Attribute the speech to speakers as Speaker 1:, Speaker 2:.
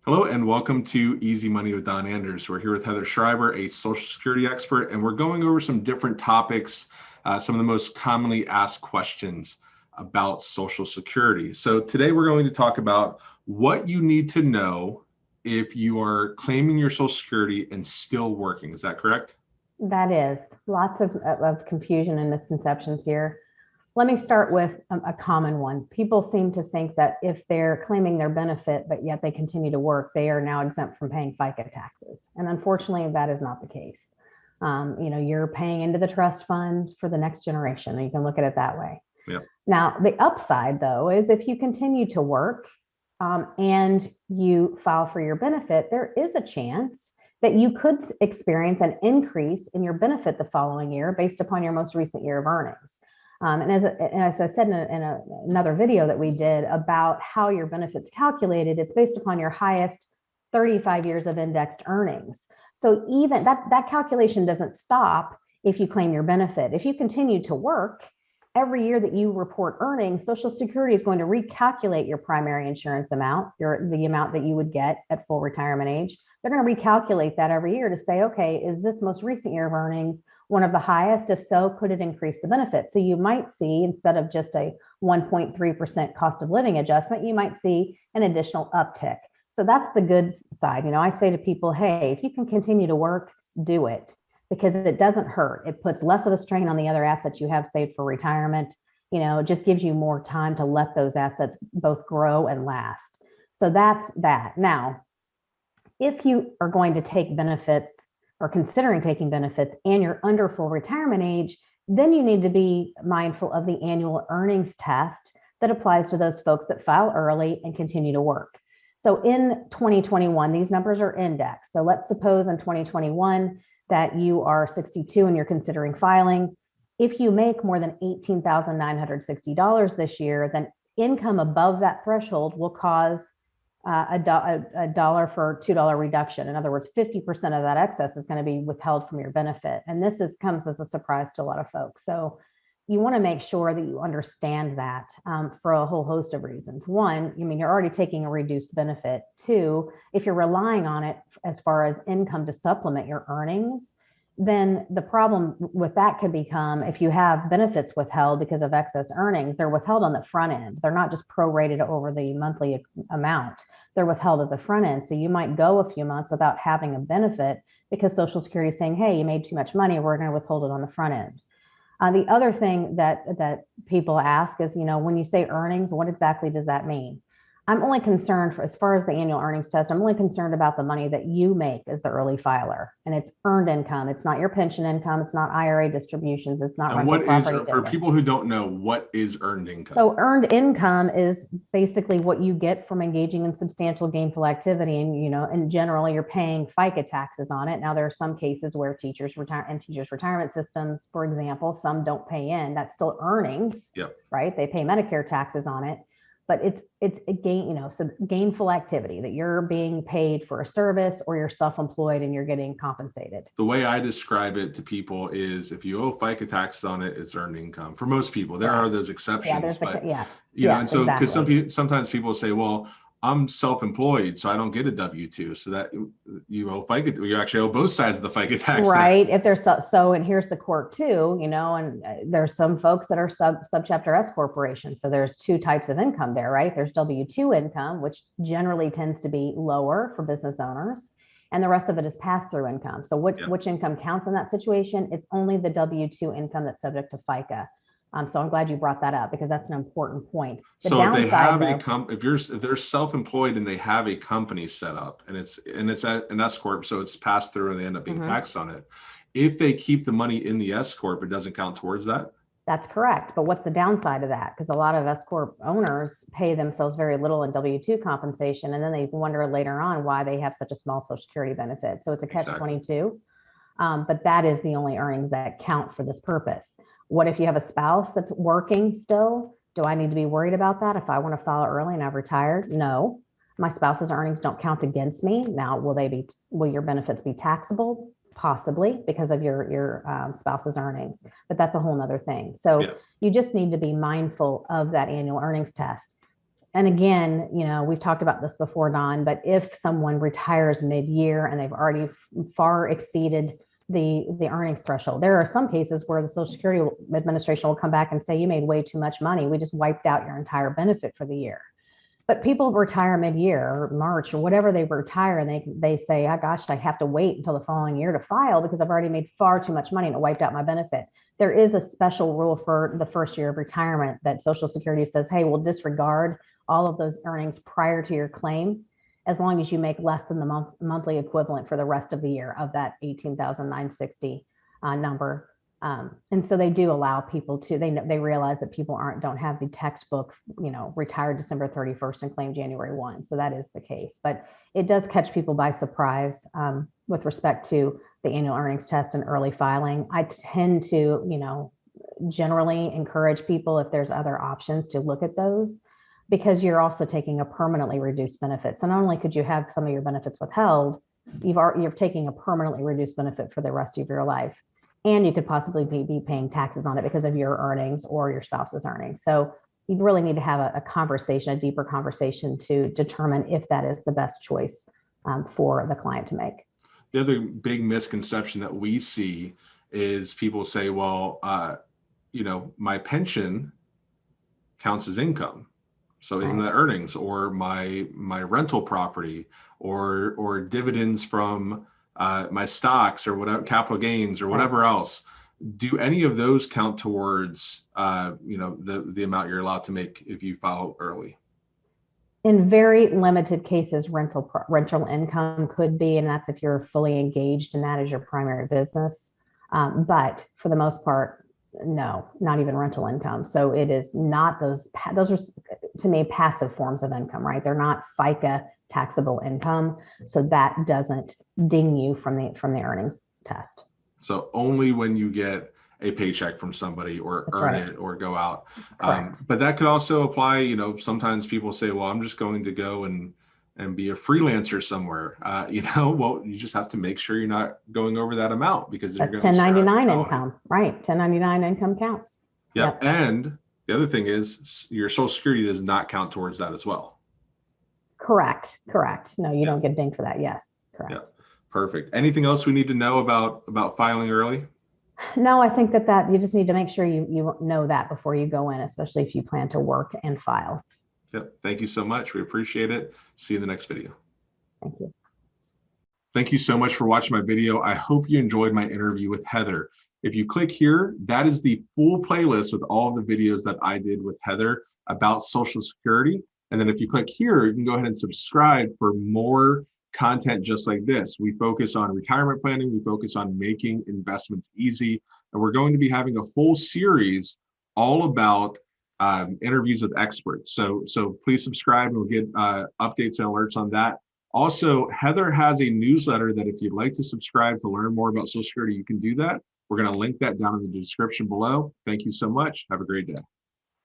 Speaker 1: Hello and welcome to Easy Money with Don Anders. We're here with Heather Schreiber, a Social Security expert, and we're going over some different topics, some of the most commonly asked questions about Social Security. So today we're going to talk about what you need to know if you are claiming your Social Security and still working. Is that correct?
Speaker 2: That is lots of confusion and misconceptions here. Let me start with a common one. People seem to think that if they're claiming their benefit, but yet they continue to work, they are now exempt from paying FICA taxes. And unfortunately, that is not the case. You're paying into the trust fund for the next generation, and you can look at it that way.
Speaker 1: Yep.
Speaker 2: Now, the upside, though, is if you continue to work and you file for your benefit, there is a chance that you could experience an increase in your benefit the following year based upon your most recent year of earnings. And as I said in another video that we did about how your benefits calculated, it's based upon your highest 35 years of indexed earnings. So even that calculation doesn't stop if you claim your benefit. If you continue to work, every year that you report earnings, Social Security is going to recalculate your primary insurance amount, the amount that you would get at full retirement age. They're going to recalculate that every year to say, okay, is this most recent year of earnings one of the highest? If so, could it increase the benefit? So you might see, instead of just a 1.3% cost of living adjustment, you might see an additional uptick. So that's the good side. I say to people, hey, if you can continue to work, do it, because it doesn't hurt. It puts less of a strain on the other assets you have saved for retirement. It just gives you more time to let those assets both grow and last. So that's that. Now, if you are going to take benefits or considering taking benefits and you're under full retirement age, then you need to be mindful of the annual earnings test that applies to those folks that file early and continue to work. So in 2021, these numbers are indexed. So let's suppose in 2021 that you are 62 and you're considering filing. If you make more than $18,960 this year, then income above that threshold will cause a dollar for $2 reduction. In other words, 50% of that excess is going to be withheld from your benefit. And this comes as a surprise to a lot of folks. So you want to make sure that you understand that for a whole host of reasons. One, you're already taking a reduced benefit. Two, if you're relying on it as far as income to supplement your earnings, then the problem with that could become, if you have benefits withheld because of excess earnings, they're withheld on the front end. They're not just prorated over the monthly amount. They're withheld at the front end. So you might go a few months without having a benefit because Social Security is saying, hey, you made too much money, we're going to withhold it on the front end. The other thing that people ask is, when you say earnings, what exactly does that mean? I'm only concerned as far as the annual earnings test, I'm only concerned about the money that you make as the early filer, and it's earned income. It's not your pension income. It's not IRA distributions. It's not rental property.
Speaker 1: For people who don't know, what is earned income?
Speaker 2: So earned income is basically what you get from engaging in substantial gainful activity. And, in general, you're paying FICA taxes on it. Now, there are some cases where teachers retirement systems, for example, some don't pay in. That's still earnings,
Speaker 1: yep.
Speaker 2: Right? They pay Medicare taxes on it. But it's a gain, so gainful activity that you're being paid for a service, or you're self-employed and you're getting compensated.
Speaker 1: The way I describe it to people is, if you owe FICA taxes on it, it's earned income. For most people, there are those exceptions, sometimes people say, well, I'm self-employed, so I don't get a W-2. So that you owe FICA, you actually owe both sides of the FICA tax.
Speaker 2: Right. If there's so, and here's the quirk too, and there's some folks that are subchapter S corporations. So there's two types of income there, right? There's W-2 income, which generally tends to be lower for business owners, and the rest of it is pass-through income. So which income counts in that situation? It's only the W-2 income that's subject to FICA. So I'm glad you brought that up, because that's an important point.
Speaker 1: So if they have if they're self-employed and they have a company set up, and it's an S corp, so it's passed through and they end up being taxed on it. If they keep the money in the S corp, it doesn't count towards that.
Speaker 2: That's correct. But what's the downside of that? Because a lot of S corp owners pay themselves very little in W-2 compensation, and then they wonder later on why they have such a small Social Security benefit. So it's a catch-22. But that is the only earnings that count for this purpose. What if you have a spouse that's working still? Do I need to be worried about that if I want to file early and I've retired? No, my spouse's earnings don't count against me. Now, will your benefits be taxable? Possibly, because of your spouse's earnings, but that's a whole nother thing. So you just need to be mindful of that annual earnings test. And again, we've talked about this before, Don, but if someone retires mid-year and they've already far exceeded the earnings threshold, there are some cases where the Social Security Administration will come back and say, you made way too much money. We just wiped out your entire benefit for the year. But people retire mid-year or March or whatever they retire, and they say, oh gosh, I have to wait until the following year to file because I've already made far too much money and it wiped out my benefit. There is a special rule for the first year of retirement that Social Security says, hey, we'll disregard all of those earnings prior to your claim, as long as you make less than the monthly equivalent for the rest of the year of that 18,960 number. And so they do allow people to, they realize that people don't have the textbook, retired December 31st and claim January 1. So that is the case, but it does catch people by surprise with respect to the annual earnings test and early filing. I tend to, generally encourage people, if there's other options, to look at those, because you're also taking a permanently reduced benefit. So not only could you have some of your benefits withheld, you're taking a permanently reduced benefit for the rest of your life. And you could possibly be paying taxes on it because of your earnings or your spouse's earnings. So you really need to have a conversation, a deeper conversation, to determine if that is the best choice for the client to make.
Speaker 1: The other big misconception that we see is people say, well, my pension counts as income. So isn't that earnings, or my rental property, or dividends from my stocks, or whatever, capital gains, or whatever else? Do any of those count towards the amount you're allowed to make if you file early?
Speaker 2: In very limited cases, rental income could be, and that's if you're fully engaged and that is your primary business. But for the most part, no, not even rental income. So it is not those are, to me, passive forms of income, right? They're not FICA taxable income. So that doesn't ding you from the earnings test.
Speaker 1: So only when you get a paycheck from somebody, or earn it, or go out. But that could also apply, sometimes people say, well, I'm just going to go and be a freelancer somewhere. Well, you just have to make sure you're not going over that amount, because you're going to
Speaker 2: 1099 income, right? 1099 income counts.
Speaker 1: Yep. And the other thing is, your Social Security does not count towards that as well.
Speaker 2: Correct. No, you don't get dinged for that. Yes, correct.
Speaker 1: Yeah. Perfect. Anything else we need to know about filing early?
Speaker 2: No, I think that you just need to make sure you know that before you go in, especially if you plan to work and file.
Speaker 1: Yep. Thank you so much. We appreciate it. See you in the next video.
Speaker 2: Thank you.
Speaker 1: Thank you so much for watching my video. I hope you enjoyed my interview with Heather. If you click here, that is the full playlist with all of the videos that I did with Heather about Social Security. And then if you click here, you can go ahead and subscribe for more content just like this. We focus on retirement planning. We focus on making investments easy. And we're going to be having a whole series all about interviews with experts. So please subscribe, and we'll get updates and alerts on that. Also, Heather has a newsletter that if you'd like to subscribe to learn more about Social Security, you can do that. We're going to link that down in the description below. Thank you so much. Have a great day.